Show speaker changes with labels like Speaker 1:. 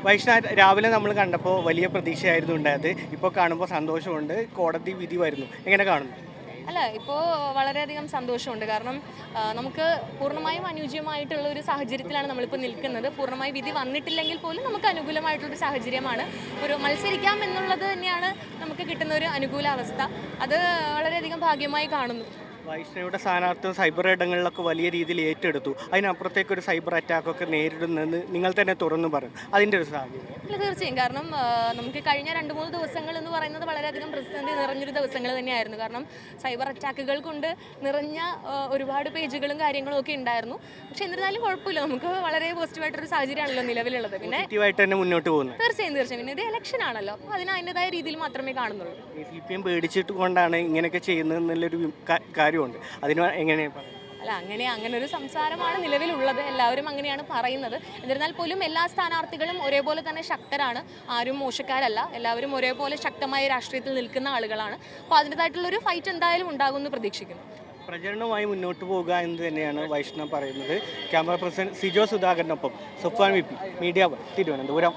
Speaker 1: വൈഷ്ണവ് രാവിലെ നമ്മൾ കണ്ടപ്പോൾ വലിയ പ്രതീക്ഷയായിരുന്നു ഉണ്ടായത്. ഇപ്പോൾ കാണുമ്പോൾ സന്തോഷമുണ്ട്. കോടതി വിധി വരുന്നു. എങ്ങനെ കാണുന്നു?
Speaker 2: അല്ല, ഇപ്പോൾ വളരെയധികം സന്തോഷമുണ്ട്. കാരണം നമുക്ക് പൂർണ്ണമായും അനുയോജ്യമായിട്ടുള്ള ഒരു സാഹചര്യത്തിലാണ് നമ്മളിപ്പോൾ നിൽക്കുന്നത്. പൂർണ്ണമായി വിധി വന്നിട്ടില്ലെങ്കിൽ പോലും നമുക്ക് അനുകൂലമായിട്ടുള്ളൊരു സാഹചര്യമാണ്. ഒരു മത്സരിക്കാം എന്നുള്ളത് തന്നെയാണ് നമുക്ക് കിട്ടുന്ന ഒരു അനുകൂലാവസ്ഥ. അത് വളരെയധികം ഭാഗ്യമായി കാണുന്നു.
Speaker 1: വൈഷ്ണവിയുടെ സ്ഥാനാർത്ഥിത്വം സൈബർ ഇടങ്ങളിലൊക്കെ വലിയ രീതിയിൽ ഏറ്റെടുത്തു. അതിനപ്പുറത്തേക്കൊരു സൈബർ അറ്റാക്കൊക്കെ നേരിടുന്നെന്ന് നിങ്ങൾ തന്നെ തുറന്നു പറയും. അതിൻ്റെ ഒരു സാഹചര്യം
Speaker 2: അല്ല, തീർച്ചയായും. കാരണം നമുക്ക് കഴിഞ്ഞ 2-3 ദിവസങ്ങൾ എന്ന് പറയുന്നത് വളരെയധികം പ്രതിസന്ധി നിറഞ്ഞൊരു ദിവസങ്ങൾ തന്നെയായിരുന്നു. കാരണം സൈബർ അറ്റാക്കുകൾ കൊണ്ട് നിറഞ്ഞ ഒരുപാട് പേജുകളും കാര്യങ്ങളും ഒക്കെ ഉണ്ടായിരുന്നു. പക്ഷെ എന്നിരുന്നാലും കുഴപ്പമില്ല, നമുക്ക് വളരെ പോസിറ്റീവായിട്ടൊരു സാഹചര്യമാണല്ലോ നിലവിലുള്ളത്. പിന്നെ
Speaker 1: തന്നെ മുന്നോട്ട് പോകുന്നത്.
Speaker 2: തീർച്ചയായും. പിന്നെ ഇത് ഇലക്ഷൻ ആണല്ലോ, അപ്പോൾ അതിന് അതിൻ്റെതായ രീതിയിൽ മാത്രമേ കാണുന്നുള്ളൂ.
Speaker 1: CPM പേടിച്ചിട്ട് കൊണ്ടാണ് ഇങ്ങനെയൊക്കെ ചെയ്യുന്നത് എന്നുള്ളൊരു കാര്യമുണ്ട്. അതിന് എങ്ങനെയാണ്?
Speaker 2: അല്ല, അങ്ങനെ ഒരു സംസാരമാണ് നിലവിലുള്ളത്. എല്ലാവരും അങ്ങനെയാണ് പറയുന്നത്. എന്നിരുന്നാൽ പോലും എല്ലാ സ്ഥാനാർത്ഥികളും ഒരേപോലെ തന്നെ ശക്തരാണ്. ആരും മോശക്കാരല്ല. എല്ലാവരും ഒരേപോലെ ശക്തമായ രാഷ്ട്രീയത്തിൽ നിൽക്കുന്ന ആളുകളാണ്. അപ്പോൾ അതിൻ്റെതായിട്ടുള്ളൊരു ഫൈറ്റ് എന്തായാലും ഉണ്ടാകുമെന്ന് പ്രതീക്ഷിക്കുന്നു.
Speaker 1: പ്രചരണവുമായി മുന്നോട്ട് പോകുക എന്ന് തന്നെയാണ് വൈഷ്ണവ് പറയുന്നത്. ക്യാമറ പേഴ്സൺ സിജോ സുധാകരനൊപ്പം സുഫാൻ VP, മീഡിയ 1, തിരുവനന്തപുരം.